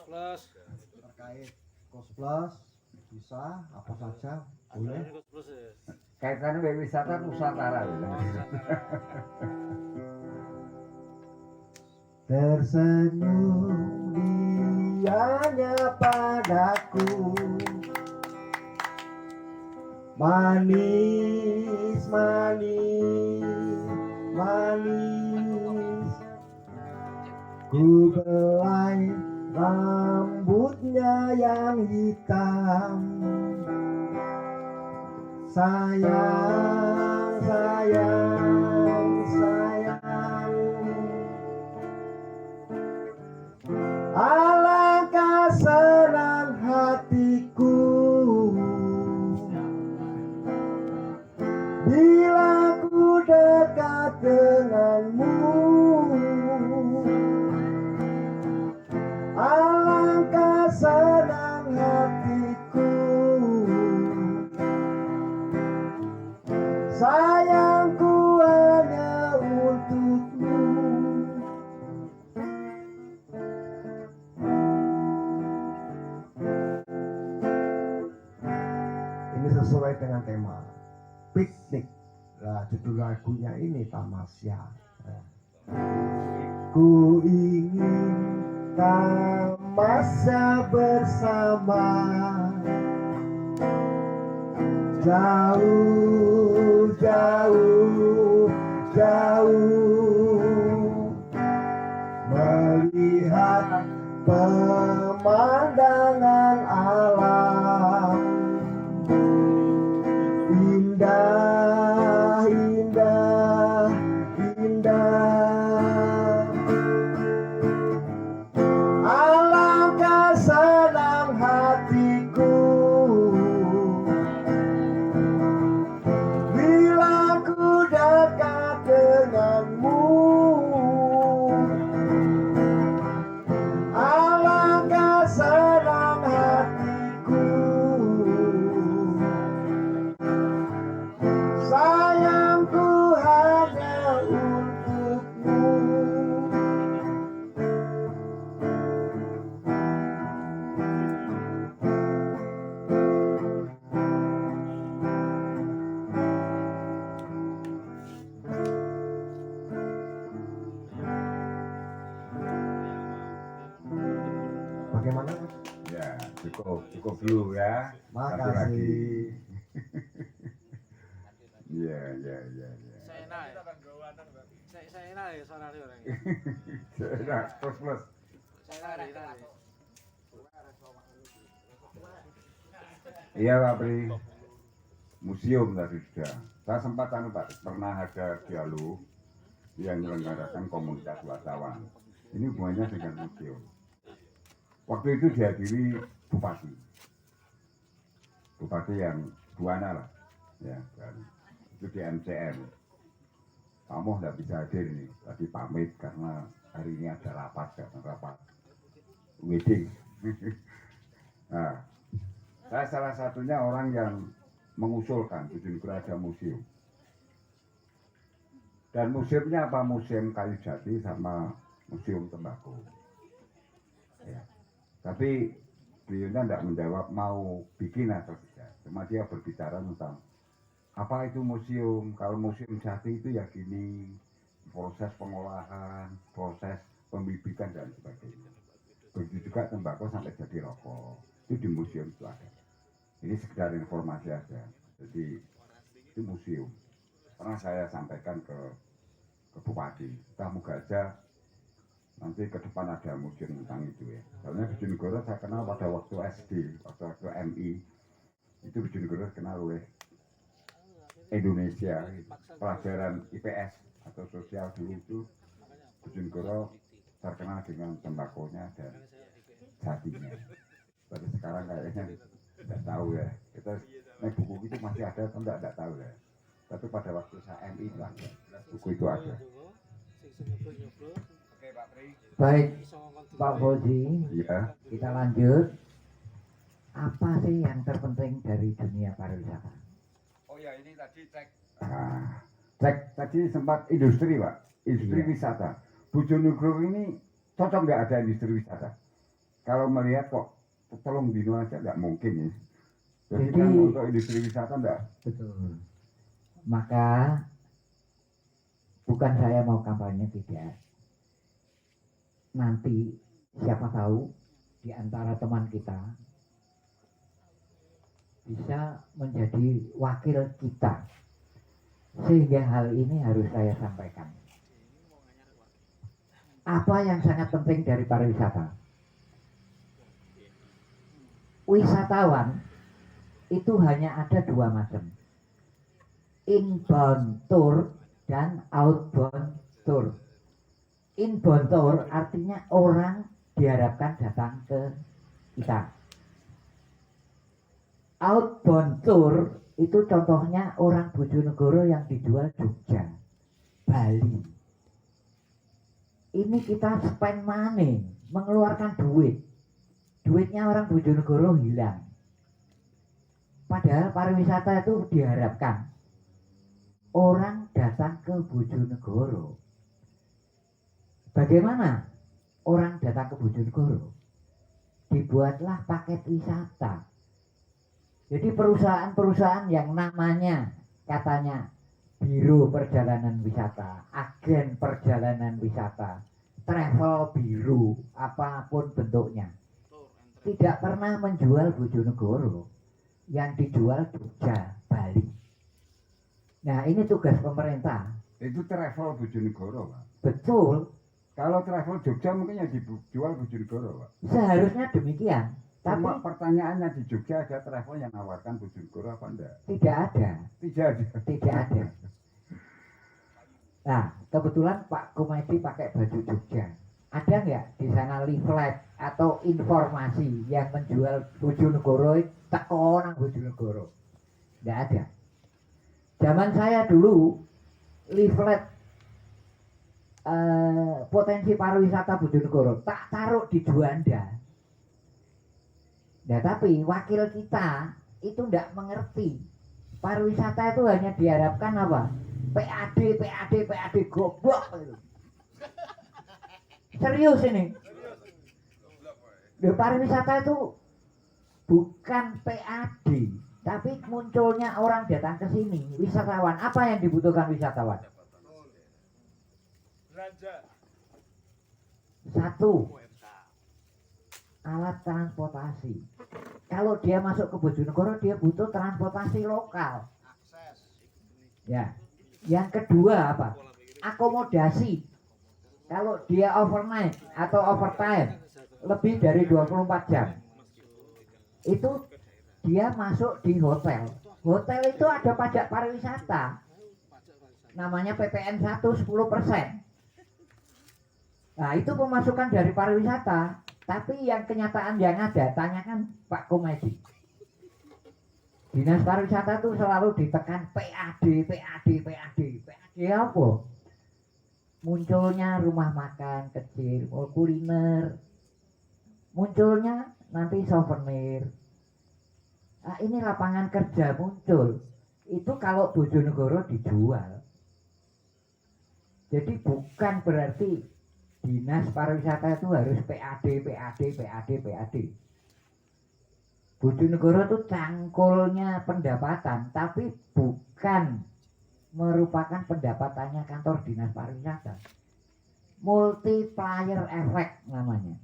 Plus. Terkait Kos Plus bisa apa saja boleh. Plus ya. Kaitannya dengan wisata Nusantara. Tersenyum dianya padaku, manis, manis, manis. Ku belai rambutnya yang hitam. Sayang, sayang, sayang. Alangkah senang hatiku bila ku dekat denganmu. Alangkah senang hatiku, sayangku hanya untukmu. Ini sesuai dengan tema piknik. Nah, judul lagunya ini Tamasya. Ku ingin tamasya bersama, jauh, jauh, jauh, melihat pemandangan alam indah, indah, indah. Alangkah senang hatiku bila ku dekat denganmu. Alangkah senang hatiku, sayangku hanya untukmu. Bagaimana, Mas? Ya, cukup dulu ya. Satu lagi. Makasih. Iya. Saya enak ya. Saya enak ya suaranya orang ini. Nah, plus. Saya enak ya. Iya Pak Pri. Museum tadi sudah. Saya sempat Pak, pernah ada dialog yang menyelenggarakan komunitas wartawan. Ini hubungannya dengan museum. Waktu itu dihadiri bupati yang Buana lah, ya kan. Itu di MCM. Kamu nggak bisa hadir nih, tadi pamit karena hari ini ada rapat wedding. Nah, saya salah satunya orang yang mengusulkan Bojonegoro ada museum. Dan museumnya apa? Museum kayu jati sama museum tembakau. Ya. Tapi beliaunya tidak menjawab mau bikin atau tidak. Cuma dia berbicara tentang apa itu museum. Kalau museum jati itu ya gini, proses pengolahan, proses pembibitan dan sebagainya. Begitu juga tembakau sampai jadi rokok. Itu di museum itu ada. Ini sekedar informasi aja. Jadi itu museum. Pernah saya sampaikan ke bupati. Kita moga aja nanti ke depan ada museum tentang itu ya. Soalnya Bojonegoro saya kenal pada waktu SD, waktu MI. Itu Bojonegoro kenal oleh Indonesia. Pelajaran IPS atau sosial dulu itu Bojonegoro terkenal dengan tembakonya dan jatinya. Tapi sekarang kayaknya tidak tahu ya. Kita buku itu masih ada atau tidak tahu ya. Tapi pada waktu saya MI itu ada, buku itu ada. Baik, Pak Fauzi, Iya. kita lanjut. Apa sih yang terpenting dari dunia pariwisata? Oh ya, ini tadi cek tadi sempat industri Pak, industri Iya. wisata. Bojonegoro ini cocok nggak ada industri wisata? kalau melihat kok tolong dino aja nggak mungkin ya. Jadi Jadi- kan untuk industri wisata nggak. Betul. Maka bukan saya mau kampanye, tidak. Nanti siapa tahu di antara teman kita bisa menjadi wakil kita, sehingga hal ini harus saya sampaikan. Apa yang sangat penting dari pariwisata? Wisatawan itu hanya ada dua macam, inbound tour dan outbound tour. Inbound tour artinya orang diharapkan datang ke kita. Outbound tour itu contohnya orang Bojonegoro yang dijual Jogja, Bali. Ini kita spend money, mengeluarkan duit. Duitnya orang Bojonegoro hilang. Padahal pariwisata itu diharapkan orang datang ke Bojonegoro. Bagaimana orang datang ke Bojonegoro? Dibuatlah paket wisata. Jadi perusahaan-perusahaan yang namanya katanya Biro Perjalanan Wisata, agen perjalanan wisata, travel biro, apapun bentuknya, tidak pernah menjual Bojonegoro, yang dijual Jogja, Bali. Nah, ini tugas pemerintah. Itu travel Bojonegoro, Pak. Betul, Kalau travel Jogja mungkin yang dijual Bojonegoro, Pak. seharusnya demikian. Cuma Tapi pertanyaannya di Jogja ada travel yang menawarkan Bojonegoro apa enggak? tidak ada. Tidak ada. Tidak ada. Nah, kebetulan Pak Komedi pakai baju Jogja. Ada nggak di sana leaflet atau informasi yang menjual Bojonegoro teko nang Bojonegoro? Nggak ada. Zaman saya dulu leaflet potensi pariwisata Bojonegoro tak taruh di Juanda. Nah, tapi wakil kita itu nggak mengerti. Pariwisata itu hanya diharapkan apa? PAD goblok itu. Serius ini. Pariwisata itu bukan PAD, tapi munculnya orang datang ke sini, wisatawan. Apa yang dibutuhkan wisatawan? Satu, alat transportasi. Kalau dia masuk ke Bojonegoro, dia butuh transportasi lokal. Ya. Yang kedua apa? Akomodasi. Kalau dia overnight atau overtime lebih dari 24 jam, itu dia masuk di hotel. Hotel itu ada pajak pariwisata, namanya PPN 1 10%. Nah, itu pemasukan dari pariwisata. Tapi yang kenyataan yang ada, tanyakan Pak Komedi. Dinas pariwisata itu selalu ditekan PAD apa? Munculnya rumah makan kecil, kuliner. Munculnya nanti souvenir. Nah, ini lapangan kerja muncul. Itu kalau Bojonegoro dijual. Jadi bukan berarti dinas pariwisata itu harus PAD. Bojonegoro itu cangkulnya pendapatan, tapi bukan merupakan pendapatannya kantor dinas pariwisata. Multiplier effect namanya.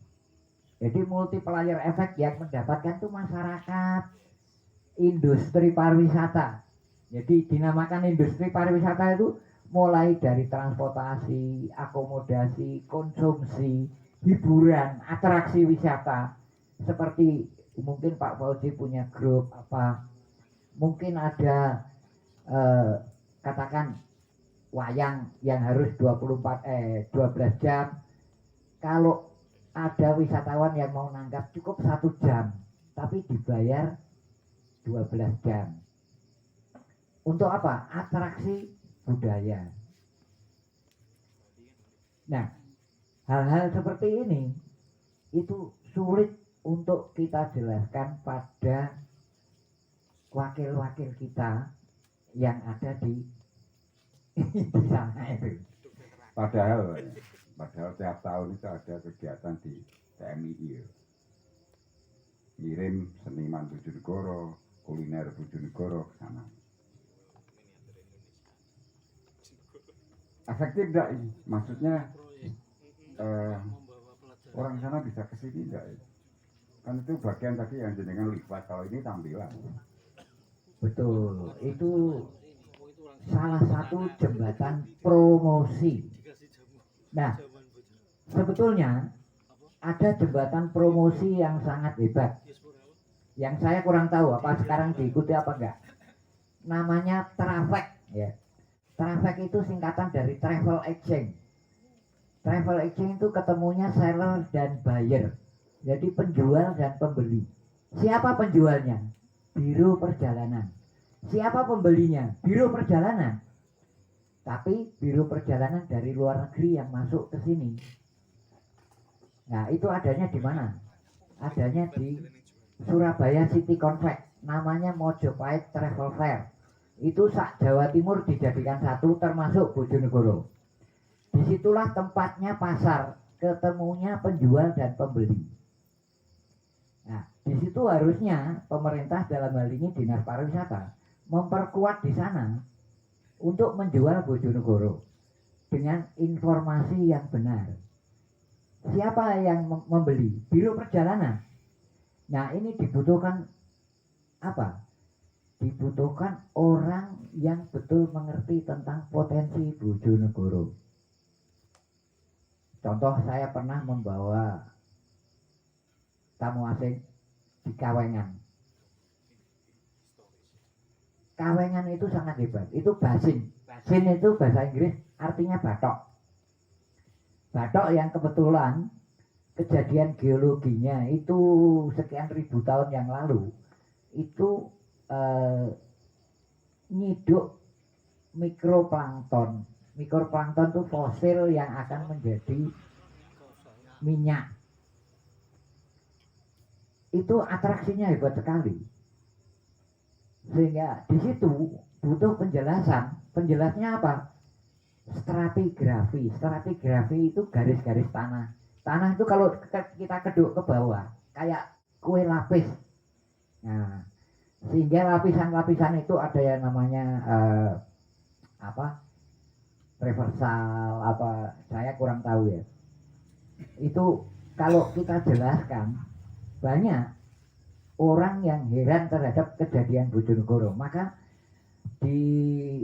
Jadi multiplier effect yang mendapatkan itu masyarakat, industri pariwisata. Jadi dinamakan industri pariwisata itu mulai dari transportasi, akomodasi, konsumsi, hiburan, atraksi wisata. Seperti mungkin Pak Fauzi punya grup apa, mungkin ada katakan wayang yang harus 12 jam. Kalau ada wisatawan yang mau nanggap cukup 1 jam, tapi dibayar 12 jam. Untuk apa? Atraksi budaya. Nah, hal-hal seperti ini itu sulit untuk kita jelaskan pada wakil-wakil kita yang ada di sana itu. Padahal tiap tahun itu ada kegiatan di TMI. Bojonegoro, kuliner Bojonegoro ke sana. Efektif enggak ini? Maksudnya orang sana bisa ke sini enggak ya? Kan itu bagian tadi yang jenengan libat, kalau ini tampilan. Betul, itu salah satu jembatan promosi. Nah, sebetulnya ada jembatan promosi yang sangat hebat. Yang saya kurang tahu apa sekarang diikuti apa enggak. Namanya Traffic ya. Traffic itu singkatan dari travel exchange. Travel exchange itu ketemunya seller dan buyer. Jadi penjual dan pembeli. Siapa penjualnya? Biro perjalanan. Siapa pembelinya? Biro perjalanan. Tapi biro perjalanan dari luar negeri yang masuk ke sini. Nah, itu adanya di mana? Adanya di Surabaya City Convex. Namanya Mojopahit Travel Fair. Itu sak Jawa Timur dijadikan satu termasuk Bojonegoro. Disitulah tempatnya pasar, ketemunya penjual dan pembeli. Nah, di situ harusnya pemerintah dalam hal ini Dinas Pariwisata memperkuat di sana untuk menjual Bojonegoro dengan informasi yang benar. Siapa yang membeli? Biro perjalanan. Nah, ini dibutuhkan apa? Dibutuhkan orang yang betul mengerti tentang potensi Bojonegoro. Contoh, saya pernah membawa tamu asing di Kawengan. Kawengan itu sangat hebat. Itu basin. Basin itu bahasa Inggris artinya batok. Batok yang kebetulan kejadian geologinya itu sekian ribu tahun yang lalu itu nyiduk mikroplankton. Mikroplankton itu fosil yang akan menjadi minyak. Itu atraksinya hebat sekali. Sehingga di situ butuh penjelasan. Penjelasnya apa? Stratigrafi. Stratigrafi itu garis-garis tanah. Tanah itu kalau kita keduk ke bawah kayak kue lapis. Nah, sehingga lapisan-lapisan itu ada yang namanya reversal apa, saya kurang tahu ya. Itu kalau kita jelaskan, banyak orang yang heran terhadap kejadian Bojonegoro. Maka di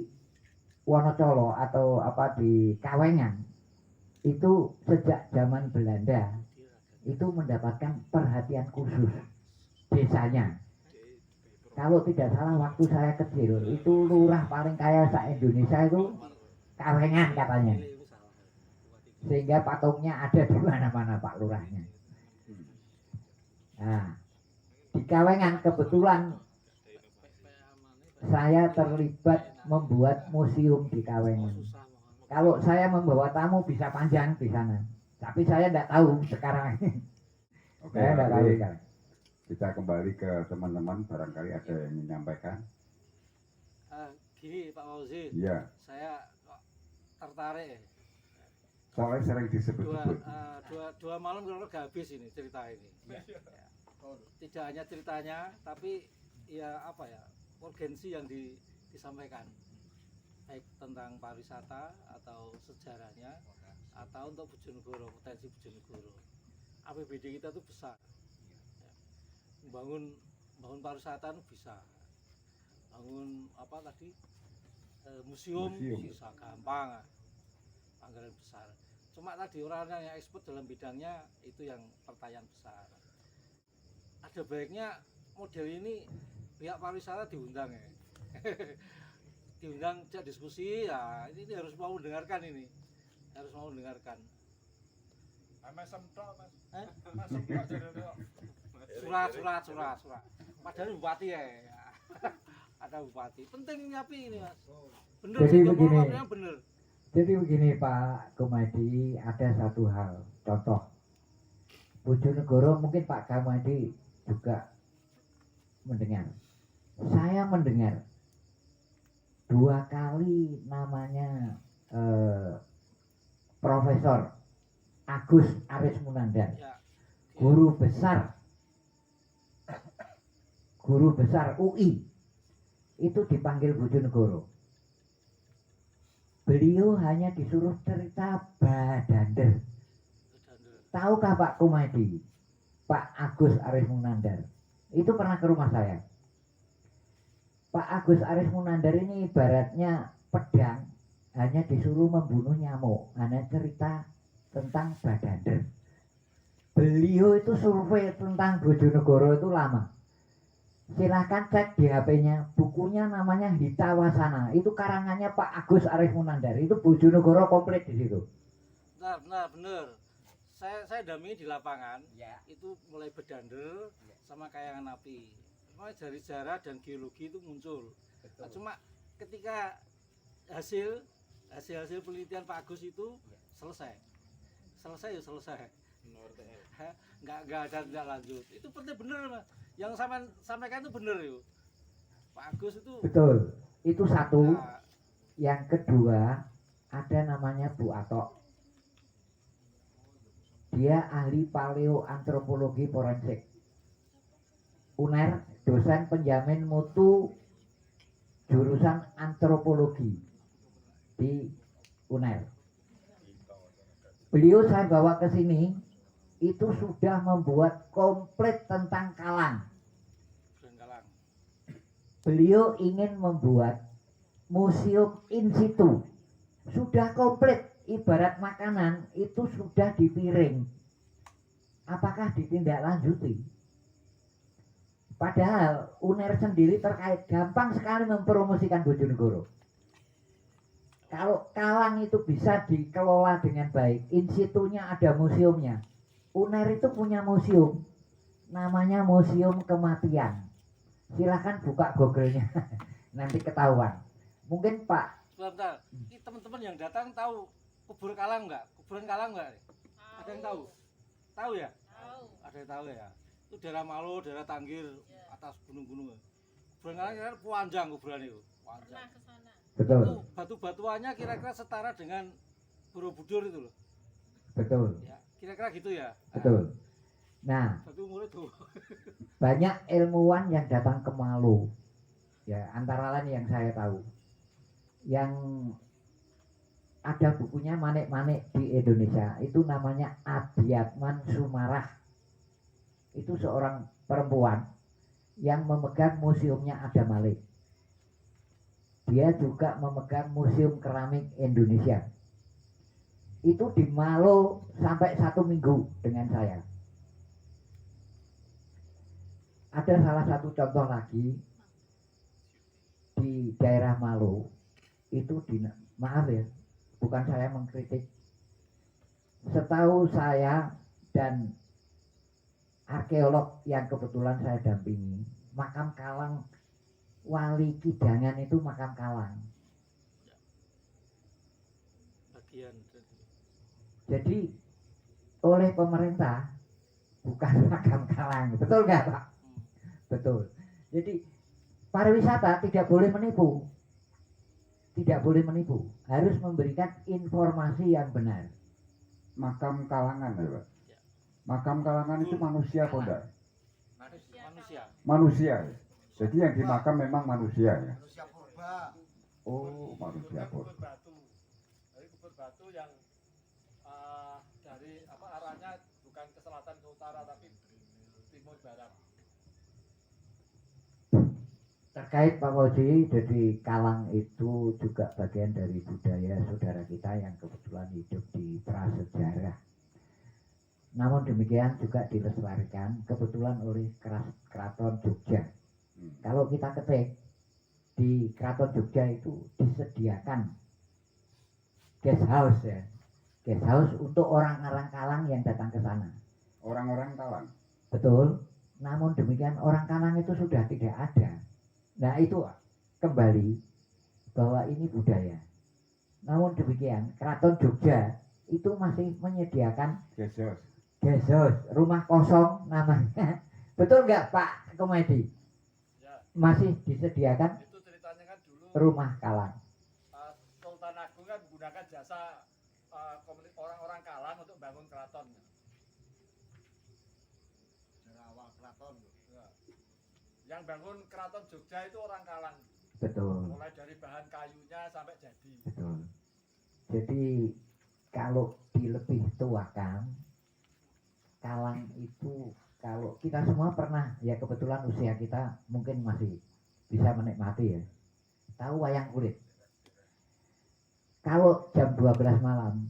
Wonocolo atau di Kawengan itu sejak zaman Belanda itu mendapatkan perhatian khusus desanya. Kalau tidak salah waktu saya kecil itu lurah paling kaya se-Indonesia itu Kawengan katanya. Sehingga patungnya ada di mana-mana Pak Lurahnya. Nah, di Kawengan kebetulan saya terlibat membuat museum di Kawengan. Kalau saya membawa tamu bisa panjang di sana. Tapi saya tidak tahu sekarang. Oke, Saya tidak tahu sekarang. Kita kembali ke teman-teman, barangkali ada yang ingin menyampaikan. Gini Pak Fauzi, Iya, saya tertarik. soalnya sering disebut-sebut. Dua malam kalau nggak habis ini cerita ini. Ya. Tidak hanya ceritanya, tapi ya urgensi yang disampaikan, baik tentang pariwisata atau sejarahnya, atau untuk Bojonegoro, potensi Bojonegoro. APBD kita tuh besar. Ya. Membangun pariwisata itu bisa. Bangun museum bisa gampang, anggaran besar. Cuma tadi orang yang ekspor dalam bidangnya itu yang pertanyaan besar. Ada baiknya model ini pihak pariwisata diundang ya. Diundang cek diskusi ya, ini harus mau mendengarkan ini. Harus mau mendengarkan. MSM tok, Mas. Surat. Padahal bupati ya. Ada bupati. Penting nyapi ini, Mas. Bener. Jadi begini. Bener. Jadi begini Pak Kumadi, ada satu hal, contoh Bojonegoro, mungkin Pak Kumadi juga mendengar. Saya mendengar 2 kali namanya Profesor Agus Aris Munandar, Ya. guru guru besar UI, itu dipanggil Bojonegoro. Beliau hanya disuruh cerita Badander. Tahukah Pak Kumadi, Pak Agus Arif Munandar, itu pernah ke rumah saya. Pak Agus Arif Munandar ini ibaratnya pedang, hanya disuruh membunuh nyamuk, hanya cerita tentang Badander. Beliau itu survei tentang Bojonegoro itu lama. Silahkan cek di HP-nya, bukunya namanya Hitawasana, itu karangannya Pak Agus Arif Munandar, itu Bojonegoro komplit di situ. Bener. Saya dampingi di lapangan, itu mulai Badander sama Kayangan Api. Mulai dari sejarah dan geologi itu muncul. Nah, cuma ketika hasil penelitian Pak Agus itu selesai ya selesai. Nggak ada tindak lanjut. Itu penting bener, Mas. Yang sampaikan itu bener yuk. Pak Agus itu Betul. Itu satu. Nah, Yang kedua, ada namanya Bu Atok. Dia ahli paleoantropologi forensik. UNER, dosen penjamin mutu jurusan antropologi di UNER. Beliau saya bawa ke sini itu sudah membuat komplit tentang Kalang. Kalang. Beliau ingin membuat museum in situ. Sudah komplit, ibarat makanan itu sudah dipiring. Apakah ditindaklanjuti? Padahal UNER sendiri terkait gampang sekali mempromosikan Bojonegoro. Kalau Kalang itu bisa dikelola dengan baik, in situ-nya ada museumnya. UNER itu punya museum, namanya Museum Kematian. Silahkan buka Google-nya, nanti ketahuan. Mungkin Pak. Bentar. Ini teman-teman yang datang tahu kubur Kalang nggak? Kuburan Kalang nggak? Ada yang tahu? Tahu ya? Tahu. Ada yang tahu ya? Itu daerah Malo, daerah Tanggir, atas gunung-gunung. Kuburan Kalang kira panjang kuburan itu. Panjang. Pernah ke sana. Betul. Itu batu-batuannya kira-kira setara dengan Borobudur itu loh. Betul. Ya, kira-kira gitu ya. Betul. Nah, Batu umurnya tuh. banyak ilmuwan yang datang ke Malu. Ya, antara lain yang saya tahu. Yang ada bukunya Manik-Manik di Indonesia, itu namanya Adiatman Sumarah. Itu seorang perempuan yang memegang museumnya Ada Malik. Dia juga memegang Museum Keramik Indonesia. Itu di Malo sampai 1 minggu dengan saya. Ada salah satu contoh lagi di daerah Malo itu maaf ya, bukan saya mengkritik. Setahu saya dan arkeolog yang kebetulan saya dampingi, makam Kalang Wali Kidangan itu makam Kalang. Bagian. Jadi oleh pemerintah bukan makam Kalang, betul nggak Pak? Betul. Jadi pariwisata tidak boleh menipu. Tidak boleh menipu, harus memberikan informasi yang benar. Makam Kalangan ya Pak? Makam Kalangan itu manusia apa enggak? Manusia. Manusia ya? Jadi yang dimakam memang manusia ya? Manusia purba. Oh, manusia Kubur purba. batu. Jadi kubur batu yang dari arahnya bukan ke selatan ke utara tapi timur barat. Terkait Pak Fauzi, jadi Kalang itu juga bagian dari budaya saudara kita yang kebetulan hidup di prasejarah. Namun demikian juga dilestarikan kebetulan oleh Keraton Jogja. Kalau kita ketik di Keraton Jogja itu disediakan guest house ya, guest house untuk orang-orang Kalang yang datang ke sana. Orang-orang Kalang. Betul. Namun demikian orang Kalang itu sudah tidak ada. Nah itu kembali bahwa ini budaya. Namun demikian Keraton Jogja itu masih menyediakan Yesus. guest house, rumah kosong namanya. Betul nggak Pak Komedi? Ya, Masih disediakan itu ceritanya kan dulu rumah Kalang. Sultan Agung kan menggunakan jasa orang-orang Kalang untuk bangun keraton. Dari awal keraton. Ya. Yang bangun Keraton Jogja itu orang Kalang. Betul, Mulai dari bahan kayunya sampai jadi. betul. Jadi kalau dilebih tuakan, Kalang itu kalau kita semua pernah, ya kebetulan usia kita mungkin masih bisa menikmati ya. Tahu wayang kulit. Kalau jam 12 malam,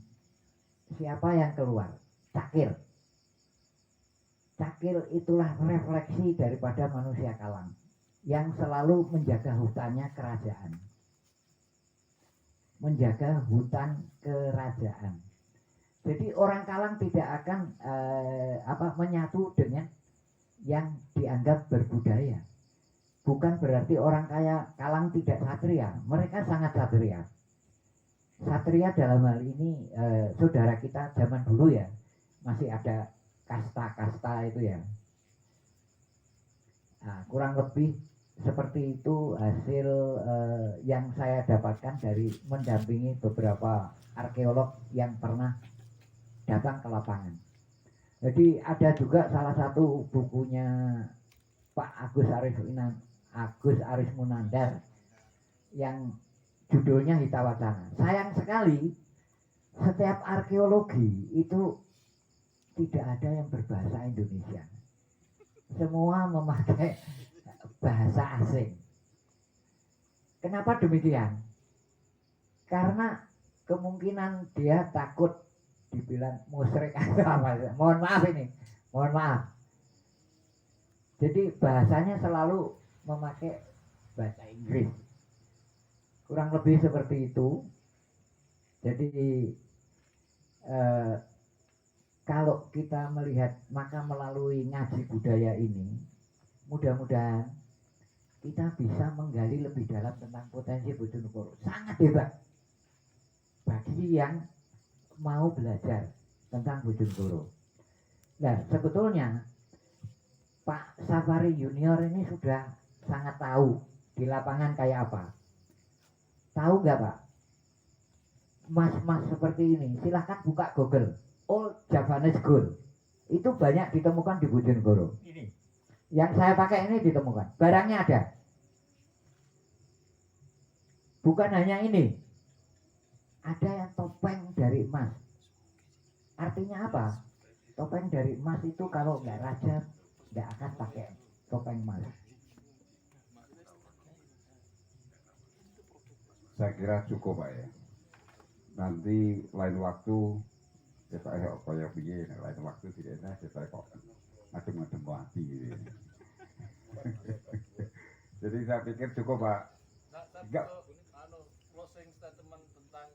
siapa yang keluar? Cakil. Cakil itulah refleksi daripada manusia Kalang yang selalu menjaga hutannya kerajaan. Menjaga hutan kerajaan. Jadi orang Kalang tidak akan menyatu dengan yang dianggap berbudaya. Bukan berarti orang Kalang tidak satria, mereka sangat satria. Satria dalam hal ini saudara kita zaman dulu ya, masih ada kasta-kasta itu ya. Nah, kurang lebih seperti itu hasil yang saya dapatkan dari mendampingi beberapa arkeolog yang pernah datang ke lapangan. Jadi ada juga salah satu bukunya Pak Agus Aris Munandar yang judulnya Hitawacana. Sayang sekali setiap arkeologi itu tidak ada yang berbahasa Indonesia. Semua memakai bahasa asing. Kenapa demikian? Karena kemungkinan dia takut dibilang musyrik atau apa. Mohon maaf ini, mohon maaf. Jadi bahasanya selalu memakai bahasa Inggris. Kurang lebih seperti itu. Jadi kalau kita melihat, maka melalui ngaji budaya ini, mudah-mudahan kita bisa menggali lebih dalam tentang potensi Bojonegoro. Sangat hebat bagi yang mau belajar tentang Bojonegoro. Nah, sebetulnya Pak Safari Junior ini sudah sangat tahu di lapangan kayak apa. Tahu nggak Pak? Mas-mas seperti ini, silahkan buka Google. Old Javanese Gold. Itu banyak ditemukan di Bojonegoro. Ini. Yang saya pakai ini ditemukan. Barangnya ada. Bukan hanya ini. Ada yang topeng dari emas. Artinya apa? Topeng dari emas itu kalau nggak raja nggak akan pakai topeng emas. Saya kira cukup Pak ya. Nanti lain waktu kita kayak begini, lain waktu tidak enak kita kok macam-macam mati gitu. Jadi saya pikir cukup Pak. Enggak. Closing statement tentang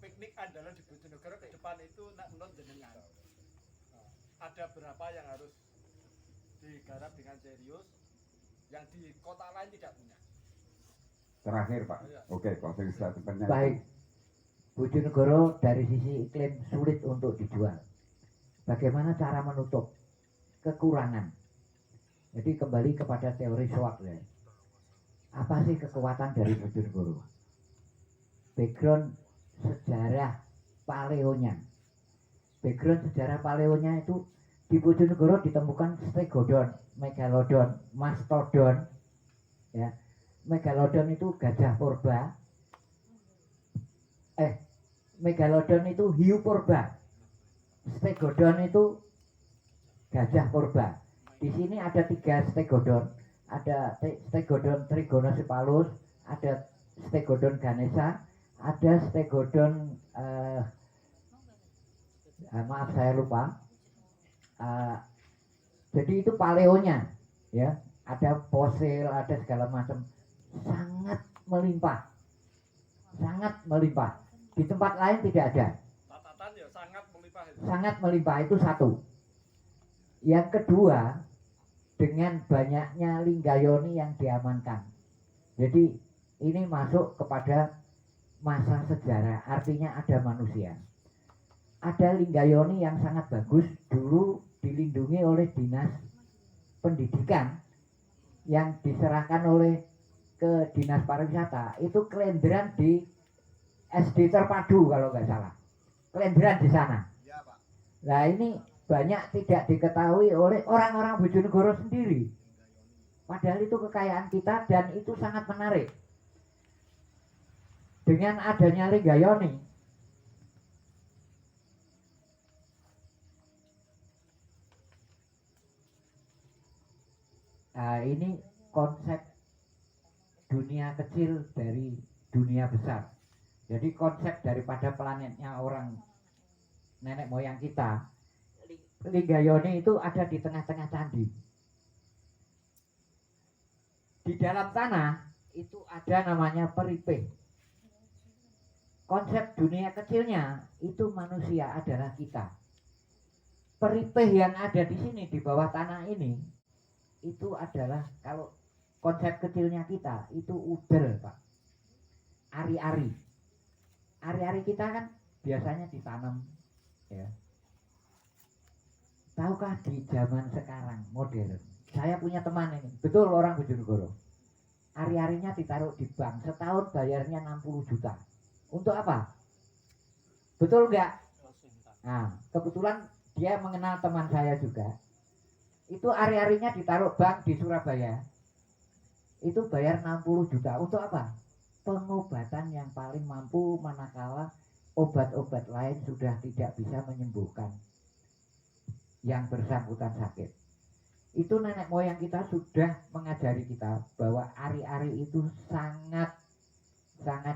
piknik andalan di Bojonegoro ke depan itu menurut jenengan ada berapa yang harus digarap dengan serius yang di kota lain tidak punya. Terakhir Pak. Oke, closing statementnya. Baik. Bojonegoro dari sisi iklim sulit untuk dijual. Bagaimana cara menutup kekurangan? Jadi kembali kepada teori SWOT ya. Apa sih kekuatan dari Bojonegoro? Background sejarah paleonya. Background sejarah paleonya itu di Bojonegoro ditemukan stegodon, megalodon, mastodon. Ya. Megalodon itu gajah purba. Megalodon itu hiu purba. Stegodon itu gajah purba. Di sini ada 3 stegodon. Ada stegodon trigonocephalus, ada stegodon ganesa, ada stegodon maaf saya lupa. Jadi itu paleonya, ya. Ada fosil, ada segala macam. Sangat melimpah. Sangat melimpah. Di tempat lain tidak ada. Catatan ya sangat melimpah itu. Sangat melimpah itu satu. Yang kedua, dengan banyaknya linggayoni yang diamankan. Jadi ini masuk kepada masa sejarah, artinya ada manusia. Ada linggayoni yang sangat bagus, dulu dilindungi oleh dinas pendidikan yang diserahkan oleh ke dinas pariwisata. Itu kelenderan di SD Terpadu kalau nggak salah. Kelenderan di sana. Nah ini banyak tidak diketahui oleh orang-orang Bojonegoro sendiri. Padahal itu kekayaan kita dan itu sangat menarik. Dengan adanya Linggayoni, nah, ini konsep dunia kecil dari dunia besar. Jadi konsep daripada planetnya orang nenek moyang kita, Linggayoni itu ada di tengah-tengah candi. Di dalam tanah itu ada namanya peripeh. Konsep dunia kecilnya itu manusia adalah kita. Peripeh yang ada di sini di bawah tanah ini itu adalah, kalau konsep kecilnya kita itu udel, Pak. Ari-ari. Ari-ari kita kan biasanya ditanam, ya. Tahukah di zaman sekarang modern, saya punya teman ini, betul orang Bojonegoro, ari-arinya ditaruh di bank, setahun bayarnya 60 juta. Untuk apa? Betul nggak? Nah, kebetulan dia mengenal teman saya juga. Itu ari-arinya ditaruh bank di Surabaya. Itu bayar 60 juta. Untuk apa? Pengobatan yang paling mampu manakala obat-obat lain sudah tidak bisa menyembuhkan yang bersangkutan sakit. Itu nenek moyang kita sudah mengajari kita bahwa ari-ari itu sangat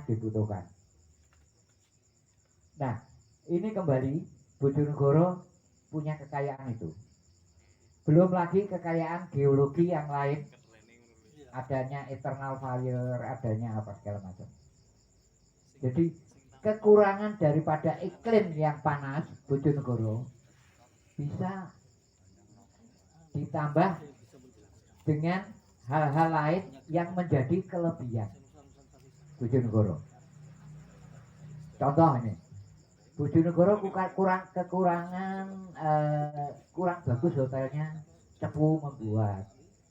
dibutuhkan. Nah, ini kembali Bojonegoro punya kekayaan itu. Belum lagi kekayaan geologi yang lain, adanya eternal fire, adanya apa segala macam. Jadi kekurangan daripada iklim yang panas Bojonegoro bisa ditambah dengan hal-hal lain yang menjadi kelebihan Bojonegoro. Contoh ini, Bojonegoro kurang bagus hotelnya, Cepu membuat.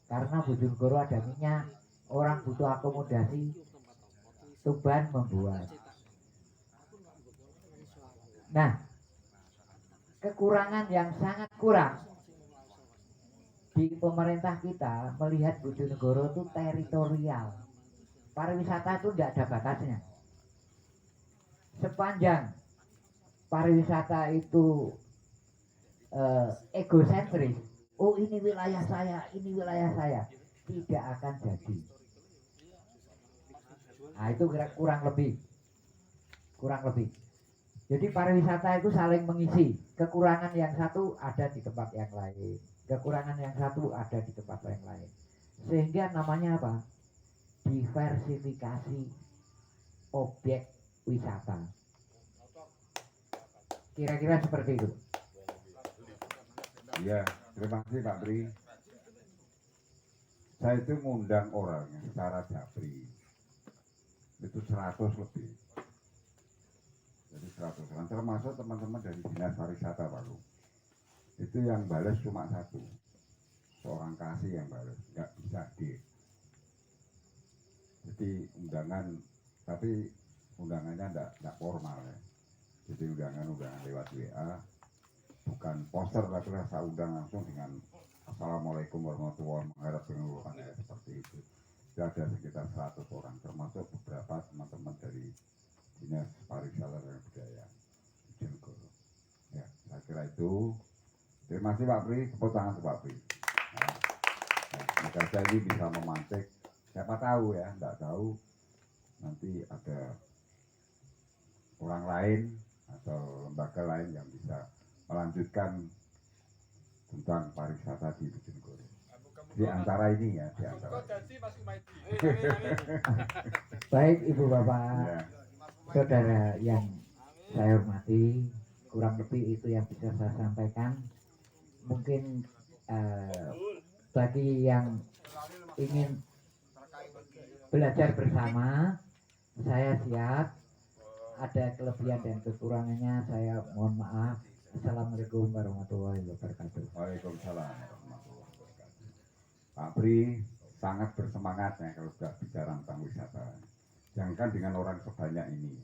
Karena Bojonegoro ada minyak, orang butuh akomodasi, Tuban membuat. Nah, kekurangan yang sangat kurang di pemerintah kita melihat Bojonegoro itu teritorial. Pariwisata itu tidak ada batasnya. Sepanjang pariwisata itu egosentris, oh ini wilayah saya, tidak akan jadi. Nah itu kurang lebih. Jadi pariwisata itu saling mengisi. Kekurangan yang satu ada di tempat yang lain, kekurangan yang satu ada di tempat yang lain. Sehingga namanya apa? Diversifikasi objek wisata. Kira-kira seperti itu. Iya, terima kasih Pak Pri. Saya itu ngundang orang yang secara japri itu 100 lebih. Jadi 100 orang, termasuk teman-teman dari Dinas Pariwisata Pak Lu. Itu yang balas cuma satu, seorang kasih yang balas, nggak bisa hadir. Jadi undangan, tapi undangannya nggak formal ya. Jadi undangan lewat WA, bukan poster, tapi rasa undang langsung dengan Assalamualaikum warahmatullahi wabarakatuh, seperti itu. Sudah ada sekitar 100 orang, termasuk beberapa teman-teman dari Dinas Pariwisata dan Budaya Bojonegoro. Ya, saya kira itu. Terima kasih Pak Pri, tepuk tangan untuk Pak Pri. Semoga saya ini bisa memantik. Siapa tahu ya, tidak tahu nanti ada orang lain atau lembaga lain yang bisa melanjutkan tentang pariwisata di Bojonegoro. Di antara ini ya, di antara. Baik Ibu Bapak, Ya. Saudara yang saya hormati, kurang lebih itu yang bisa saya sampaikan. Mungkin bagi yang ingin belajar bersama, saya siap. Ada kelebihan dan kekurangannya, saya mohon maaf. Assalamualaikum warahmatullahi wabarakatuh. Waalaikumsalam warahmatullahi wabarakatuh. Pak Pri sangat bersemangat ya kalau sudah bicara tentang wisata. Jangankan dengan orang sebanyak ini.